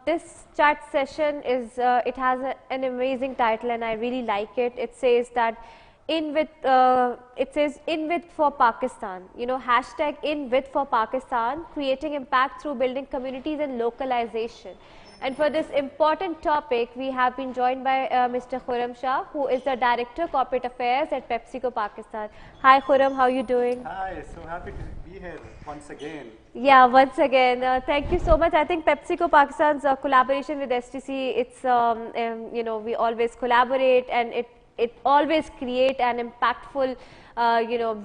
This chat session is, it has an amazing title and I really like it. It says that it says in with for Pakistan, hashtag in with for Pakistan, creating impact through building communities and localization. And for this important topic, we have been joined by Mr. Khurram Shah, who is the Director Corporate Affairs at PepsiCo Pakistan. Hi Khurram, how are you doing? Hi, so happy to be here once again. Yeah, once again, thank you so much. I think PepsiCo Pakistan's collaboration with STC, it's, we always collaborate and it always create an impactful,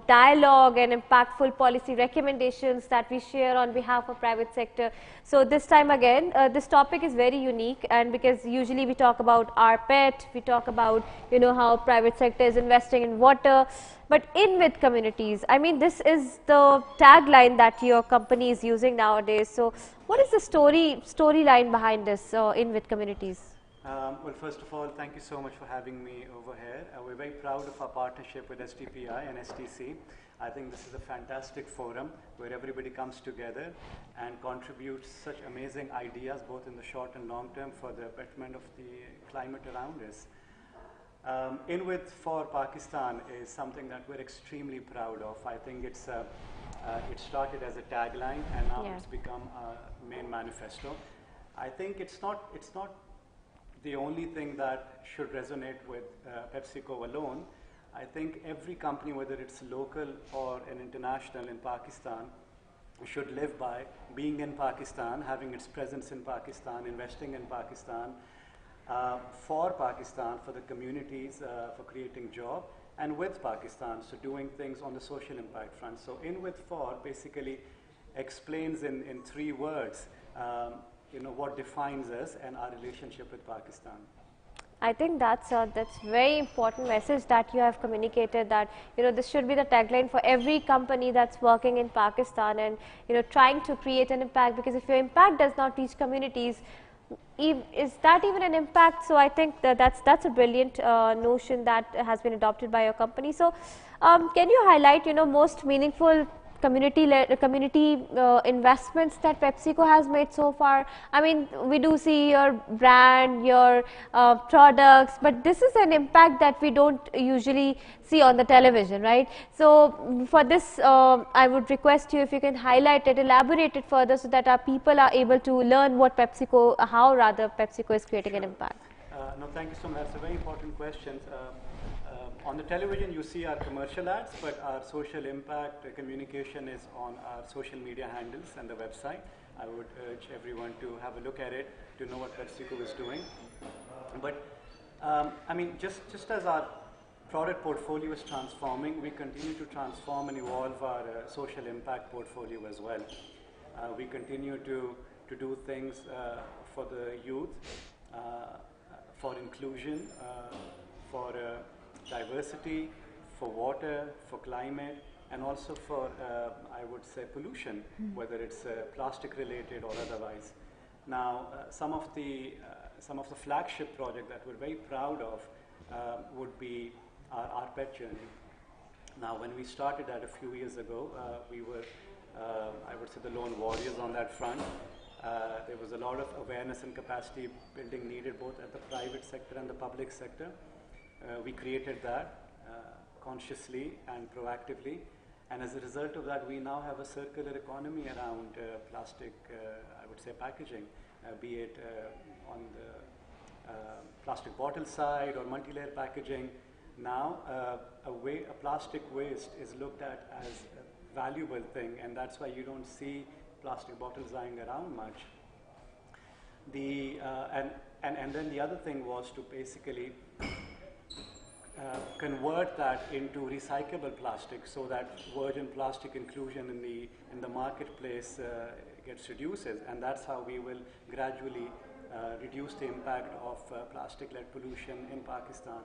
dialogue and impactful policy recommendations that we share on behalf of private sector. So this time again, this topic is very unique, and because usually we talk about our pet, we talk about, how private sector is investing in water, but in with communities. I mean, this is the tagline that your company is using nowadays. So what is the storyline behind this in with communities? Well, first of all, thank you so much for having me over here. We're very proud of our partnership with STPI and STC. I think this is a fantastic forum where everybody comes together and contributes such amazing ideas, both in the short and long term, for the betterment of the climate around us. In with for Pakistan is something that we're extremely proud of. I think it started as a tagline and now it's become a main manifesto. I think it's not the only thing that should resonate with PepsiCo alone. I think every company, whether it's local or an international in Pakistan, should live by being in Pakistan, having its presence in Pakistan, investing in Pakistan, for Pakistan, for the communities, for creating job, and with Pakistan, so doing things on the social impact front. So in with for basically explains in 3 words what defines us and our relationship with Pakistan. I think that's very important message that you have communicated, that this should be the tagline for every company that's working in Pakistan, and trying to create an impact, because if your impact does not reach communities, is that even an impact? So I think that's a brilliant notion that has been adopted by your company. So can you highlight most meaningful community investments that PepsiCo has made so far? I mean, we do see your brand, your products, but this is an impact that we don't usually see on the television, right? So for this, I would request you, if you can highlight it, elaborate it further, so that our people are able to learn how PepsiCo is creating an impact. No, thank you so much. That's a very important question. On the television, you see our commercial ads, but our social impact communication is on our social media handles and the website. I would urge everyone to have a look at it to know what PepsiCo is doing. But I mean, just as our product portfolio is transforming, we continue to transform and evolve our social impact portfolio as well. We continue to do things for the youth, for inclusion, for diversity, for water, for climate, and also for, I would say, pollution, whether it's plastic related or otherwise. Now, some of the flagship projects that we're very proud of would be our pet journey. Now, when we started that a few years ago, we were, I would say, the lone warriors on that front. There was a lot of awareness and capacity building needed both at the private sector and the public sector. We created that consciously and proactively, and as a result of that, we now have a circular economy around plastic, I would say, packaging, be it on the plastic bottle side or multi-layer packaging. Now, a plastic waste is looked at as a valuable thing, and that's why you don't see plastic bottles lying around much. And then the other thing was to basically convert that into recyclable plastic, so that virgin plastic inclusion in the marketplace gets reduced, and that's how we will gradually reduce the impact of plastic-led pollution in Pakistan.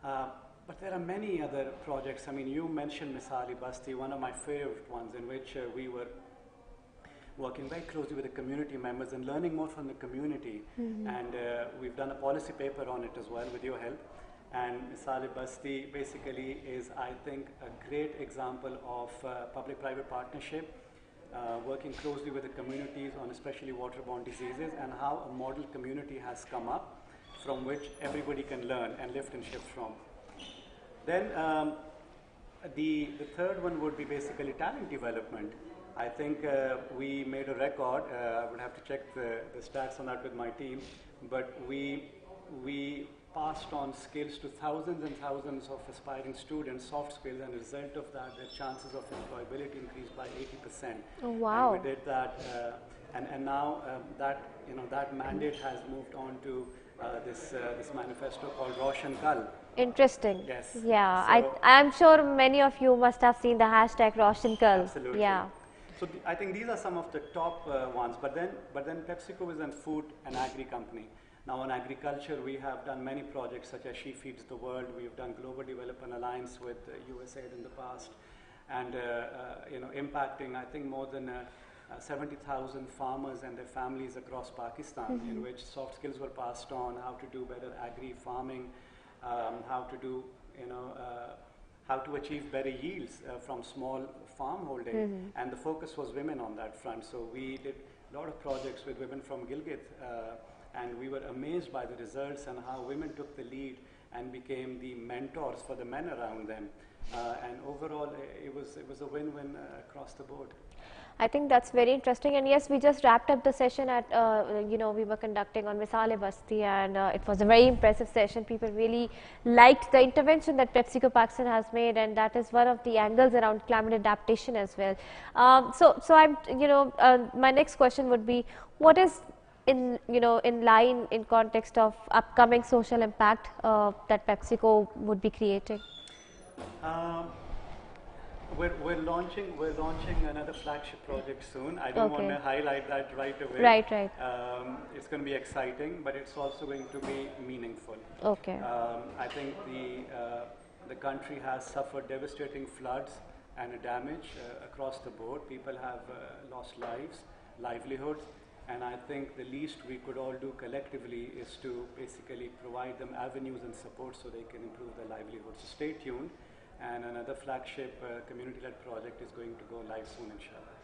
But there are many other projects. I mean, you mentioned Misali Basti, one of my favorite ones, in which we were working very closely with the community members and learning more from the community. And we've done a policy paper on it as well, with your help. And Misali Basti basically is, I think, a great example of public-private partnership working closely with the communities on especially waterborne diseases, and how a model community has come up from which everybody can learn and lift and shift from. Then the third one would be basically talent development. I think we made a record. I would have to check the stats on that with my team, but we passed on skills to thousands and thousands of aspiring students, soft skills, and as a result of that, their chances of employability increased by 80%. Oh, wow. And we did that, and now that mandate has moved on to this manifesto called Roshan Kal. Interesting. Yes. Yeah, So I'm sure many of you must have seen the hashtag Roshankal. absolutely. Yeah. So I think these are some of the top ones. But then PepsiCo is a food and agri company. Now on agriculture, we have done many projects such as She Feeds the World. We've done Global Development Alliance with USAID in the past, and impacting I think more than 70,000 farmers and their families across Pakistan, in which soft skills were passed on, how to do better agri farming, how to do how to achieve better yields from small farm holding, and the focus was women on that front. So we did a lot of projects with women from Gilgit, and we were amazed by the results and how women took the lead and became the mentors for the men around them. And overall, it was a win-win across the board. I think that's very interesting. And yes, we just wrapped up the session at, we were conducting on Misale Basti, and it was a very impressive session. People really liked the intervention that PepsiCo Pakistan has made, and that is one of the angles around climate adaptation as well. So I'm, my next question would be, what is in line in context of upcoming social impact that PepsiCo would be creating? We're launching another flagship project soon. I don't want to highlight that right away. Right. It's going to be exciting, but it's also going to be meaningful. Okay. I think the country has suffered devastating floods and damage across the board. People have lost livelihoods, and I think the least we could all do collectively is to basically provide them avenues and support so they can improve their livelihoods. So stay tuned. And another flagship community-led project is going to go live soon, inshallah.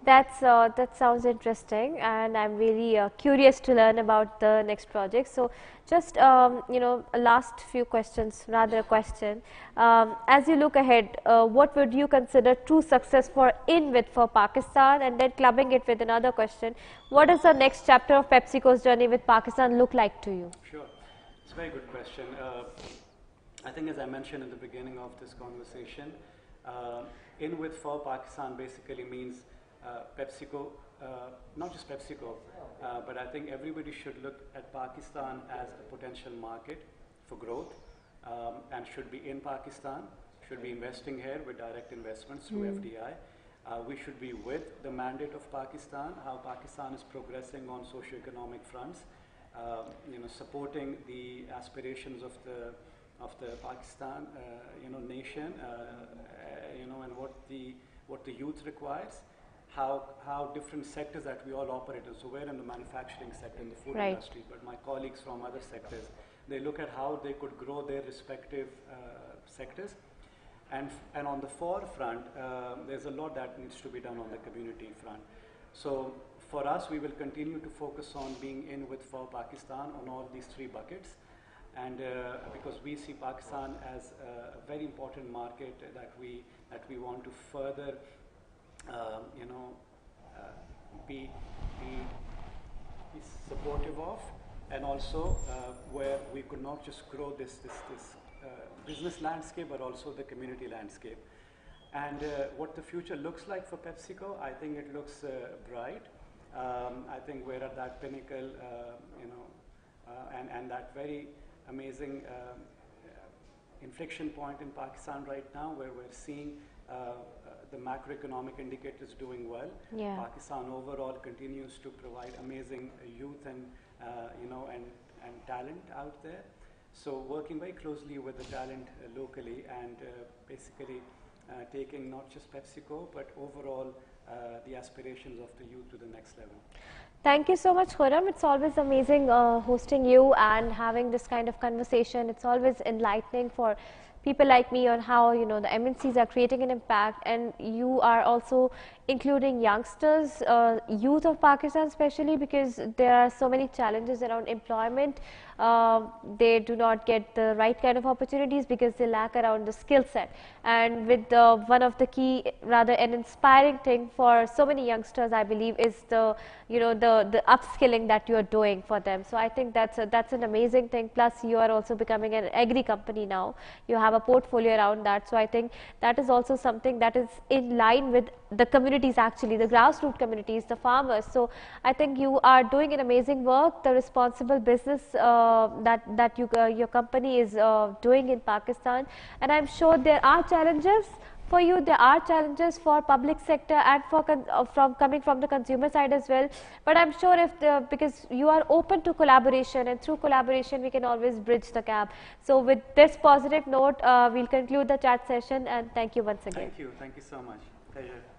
That sounds interesting, and I'm really curious to learn about the next project. So, just last few questions, rather a question. As you look ahead, what would you consider true success for for Pakistan? And then clubbing it with another question: what does the next chapter of PepsiCo's journey with Pakistan look like to you? Sure, it's a very good question. I think, as I mentioned in the beginning of this conversation, in with for Pakistan basically means PepsiCo, not just PepsiCo, but I think everybody should look at Pakistan as a potential market for growth, and should be in Pakistan, should be investing here with direct investments through FDI. We should be with the mandate of Pakistan, how Pakistan is progressing on socio-economic fronts, supporting the aspirations of the Pakistan, nation, and what the youth requires, how different sectors that we all operate in. So we're in the manufacturing sector, in the food industry, but my colleagues from other sectors, they look at how they could grow their respective sectors. And on the forefront, there's a lot that needs to be done on the community front. So for us, we will continue to focus on being in with for Pakistan on all these three buckets. And because we see Pakistan as a very important market that we want to further, be supportive of, and also where we could not just grow this business landscape, but also the community landscape. And what the future looks like for PepsiCo, I think it looks bright. I think we're at that pinnacle, and that very amazing inflection point in Pakistan right now, where we're seeing the macroeconomic indicators doing well. Yeah. Pakistan overall continues to provide amazing youth and talent out there. So working very closely with the talent locally, and basically taking not just PepsiCo but overall the aspirations of the youth to the next level. Thank you so much, Khurram. It's always amazing hosting you and having this kind of conversation. It's always enlightening for people like me on how, you know, the MNCs are creating an impact, and you are also including youngsters, youth of Pakistan especially, because there are so many challenges around employment. They do not get the right kind of opportunities because they lack around the skill set. And with one of the key, rather an inspiring thing for so many youngsters, I believe, is the, you know, the upskilling that you are doing for them. So I think that's an amazing thing. Plus you are also becoming an agri company now. You have a portfolio around that. So I think that is also something that is in line with the communities, actually the grassroots communities, the farmers. So I think you are doing an amazing work, the responsible business that your company is doing in Pakistan. And I'm sure there are challenges for you, there are challenges for public sector and for coming from the consumer side as well. But I'm sure because you are open to collaboration, and through collaboration we can always bridge the gap. So with this positive note, we'll conclude the chat session, and thank you once again. Thank you so much. Pleasure.